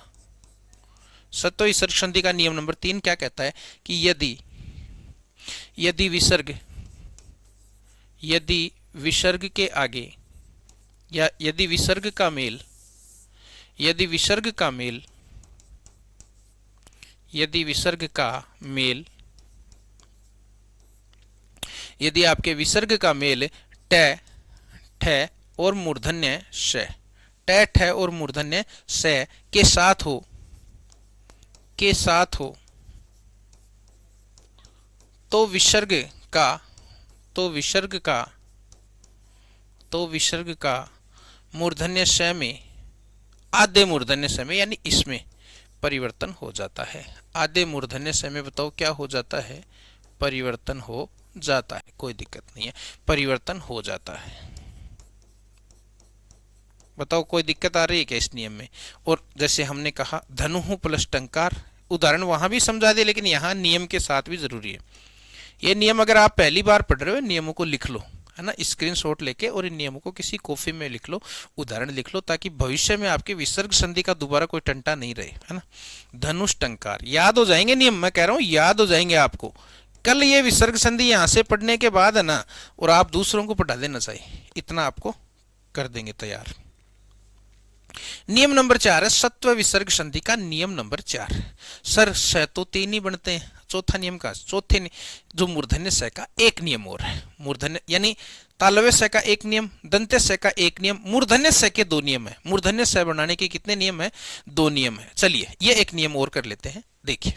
सत्व विसर्ग संधि का नियम नंबर 3 क्या कहता है कि यदि विसर्ग यदि विसर्ग के आगे या यदि विसर्ग का मेल यदि विसर्ग का मेल यदि विसर्ग का मेल यदि आपके विसर्ग का मेल ट ठ और मूर्धन्य श ट ठ और मूर्धन्य स के साथ हो तो विसर्ग का मूर्धन्य श में आधे मूर्धन्य स में यानी इसमें परिवर्तन हो जाता है। आधे मूर्धन्य स में बताओ क्या हो जाता है? परिवर्तन हो जाता है। कोई दिक्कत नहीं है, परिवर्तन हो जाता है। बताओ कोई दिक्कत आ रही है क्या इस नियम में? और जैसे हमने कहा धनु प्लस टंकार, उदाहरण वहां भी समझा दे, लेकिन यहाँ नियम के साथ भी जरूरी है। ये नियम अगर आप पहली बार पढ़ रहे हो, नियमों को लिख लो, है ना, स्क्रीनशॉट लेके, और इन नियमों को किसी कॉपी में लिख लो, उदाहरण लिख लो, ताकि भविष्य में आपके विसर्ग संधि का दोबारा कोई टंटा नहीं रहे, है ना। धनुष टंकार याद हो जाएंगे नियम, मैं कह रहा हूँ याद हो जाएंगे आपको। कल ये विसर्ग संधि यहाँ से पढ़ने के बाद है ना, और आप दूसरों को पढ़ा देना चाहिए, इतना आपको कर देंगे तैयार। नियम नंबर 4 है सत्व विसर्ग संधि का नियम नंबर 4। सर स तो 3 ही बनते हैं, चौथा नियम का चौथे जो मूर्धन्य स का एक नियम और है। मूर्धन्य यानी तालव्य स का एक नियम, दंत्य स का एक नियम, मूर्धन्य स के 2 नियम है। मूर्धन्य स बनाने के कितने नियम है? 2 नियम है। चलिए ये एक नियम और कर लेते हैं। देखिए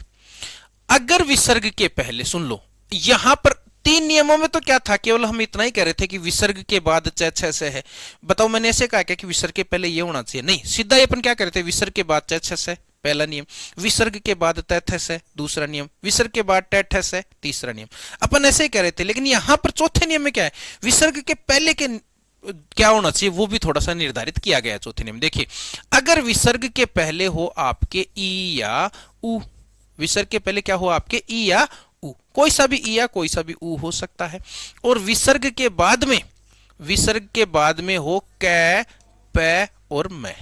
अगर विसर्ग के पहले, सुन लो, यहां पर 3 नियमों में तो क्या था, केवल हम इतना ही कह रहे थे कि विसर्ग के बाद च छ से है। बताओ मैंने ऐसे कहा क्या कि विसर्ग के पहले ये होना चाहिए? नहीं, सीधा अपन क्या कह रहे थे, विसर्ग के बाद च छ से पहला नियम, विसर्ग के बाद त थ से दूसरा नियम, विसर्ग के बाद ट ठ से तीसरा नियम, अपन ऐसे ही कह रहे थे। लेकिन यहां पर चौथे नियम में क्या है, विसर्ग के पहले के क्या होना चाहिए वो भी थोड़ा सा निर्धारित किया गया है चौथे नियम। देखिए अगर विसर्ग के पहले हो आपके ई या उ, विसर्ग के पहले क्या हो आपके ई या उ, कोई सा भी ई या कोई सा भी उ हो सकता है, और विसर्ग के बाद में हो कै पै और मैं।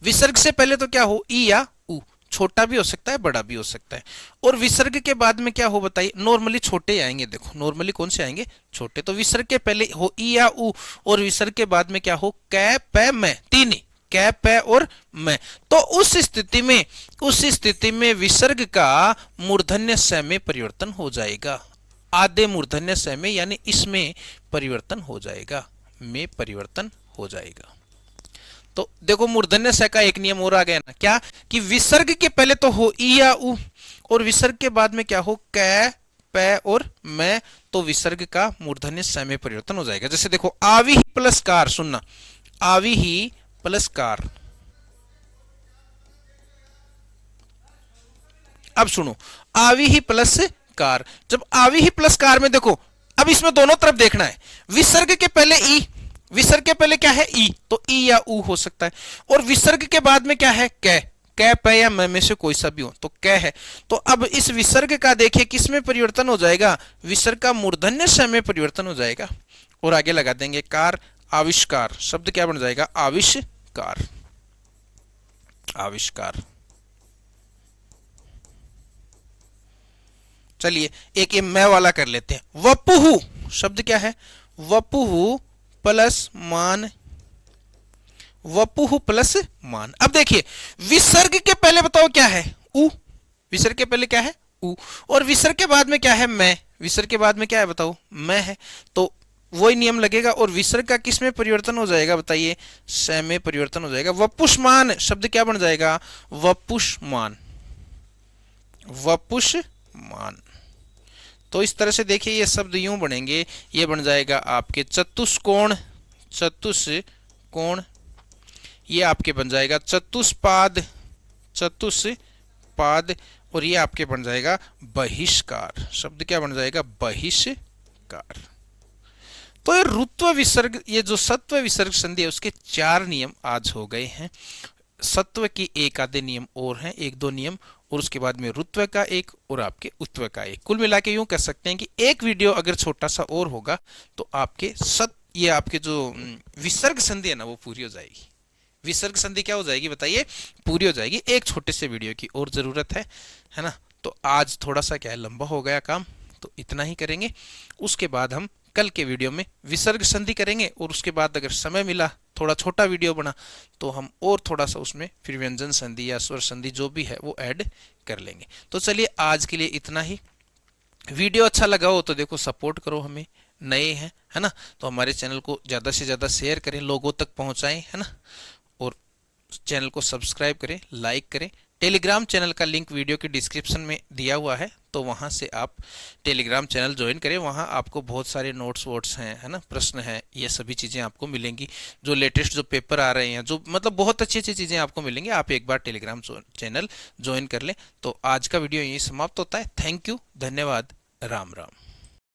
विसर्ग से पहले तो क्या हो ई या उ, छोटा भी हो सकता है बड़ा भी हो सकता है, और विसर्ग के बाद में क्या हो बताइए, नॉर्मली छोटे आएंगे। देखो नॉर्मली कौन से आएंगे? छोटे। तो विसर्ग के पहले हो ई या उ, और विसर्ग के बाद में क्या हो कै पै मैं, 3 ही, कै पै और मैं। तो उस स्थिति में विसर्ग का मूर्धन्य स में परिवर्तन हो जाएगा, आधे मूर्धन्य स में, यानी इसमें परिवर्तन हो जाएगा, में परिवर्तन हो जाएगा। तो देखो मूर्धन्य स का एक नियम और आ गया ना, क्या कि विसर्ग के पहले तो हो ई या उ, और विसर्ग के बाद में क्या हो कै पै और मैं, तो विसर्ग का मूर्धन्य स में परिवर्तन हो जाएगा। जैसे देखो आवी प्लस कार, सुनना, आवी ही प्लस कार। अब सुनो, आवी ही प्लस कार, जब आवी ही प्लस कार में देखो, अब इसमें दोनों तरफ देखना है। विसर्ग के पहले ई, विसर्ग के पहले क्या है ई, तो ई या उ हो सकता है, और विसर्ग के बाद में क्या है कै, कै पै या मैं में से कोई सा भी हो, तो कै है। तो अब इस विसर्ग का देखिए किस में परिवर्तन हो जाएगा, विसर्ग का मूर्धन्य स में परिवर्तन हो जाएगा, और आगे लगा देंगे कार, आविष्कार, शब्द क्या बन जाएगा, आविष्कार, आविष्कार। चलिए एक ये मैं वाला कर लेते हैं। वपुहु, शब्द क्या है, वपुहु प्लस मान, वपुहु प्लस मान। अब देखिए विसर्ग के पहले बताओ क्या है, उ, विसर्ग के पहले क्या है उ, और विसर्ग के बाद में क्या है मैं, विसर्ग के बाद में क्या है बताओ, मैं है, तो वही नियम लगेगा। और विसर्ग का किस में परिवर्तन हो जाएगा बताइए, स में परिवर्तन हो जाएगा। वपुष्मान, शब्द क्या बन जाएगा, वपुष्मान, वपुष्मान। तो इस तरह से देखिए ये शब्द यूं बनेंगे, ये बन जाएगा आपके चतुष्कोण, चतुष्कोण, ये आपके बन जाएगा चतुष्पाद, चतुष्पाद, और ये आपके बन जाएगा बहिष्कार, शब्द क्या बन जाएगा, बहिष्कार। तो ये रुत्व विसर्ग, ये जो सत्व विसर्ग संधि है उसके 4 नियम आज हो गए हैं। सत्व की एक आधे नियम और हैं, 1-2 नियम, और उसके बाद में रुत्व का एक और आपके उत्व का एक। कुल मिला के यूं कह सकते हैं कि एक वीडियो अगर छोटा सा और होगा तो आपके ये आपके जो विसर्ग संधि है ना वो पूरी हो जाएगी। विसर्ग संधि क्या हो जाएगी बताइए, पूरी हो जाएगी। एक छोटे से वीडियो की और जरूरत है ना। तो आज थोड़ा सा क्या है, लंबा हो गया काम, तो इतना ही करेंगे। उसके बाद हम कल के वीडियो में विसर्ग संधि करेंगे और उसके बाद अगर समय मिला, थोड़ा छोटा वीडियो बना, तो हम और थोड़ा सा उसमें फिर व्यंजन संधि या स्वर संधि जो भी है वो ऐड कर लेंगे। तो चलिए आज के लिए इतना ही। वीडियो अच्छा लगा हो तो देखो सपोर्ट करो हमें, नए हैं है ना, तो हमारे चैनल को ज़्यादा से ज़्यादा शेयर करें, लोगों तक पहुंचाएं है ना, और चैनल को सब्सक्राइब करें, लाइक करें। टेलीग्राम चैनल का लिंक वीडियो के डिस्क्रिप्शन में दिया हुआ है, तो वहाँ से आप टेलीग्राम चैनल ज्वाइन करें। वहाँ आपको बहुत सारे नोट्स वोट्स हैं है ना, प्रश्न हैं, ये सभी चीज़ें आपको मिलेंगी। जो लेटेस्ट जो पेपर आ रहे हैं, जो मतलब बहुत अच्छी अच्छी चीज़ें आपको मिलेंगी। आप एक बार टेलीग्राम चैनल ज्वाइन कर लें। तो आज का वीडियो यही समाप्त होता है। थैंक यू, धन्यवाद, राम राम।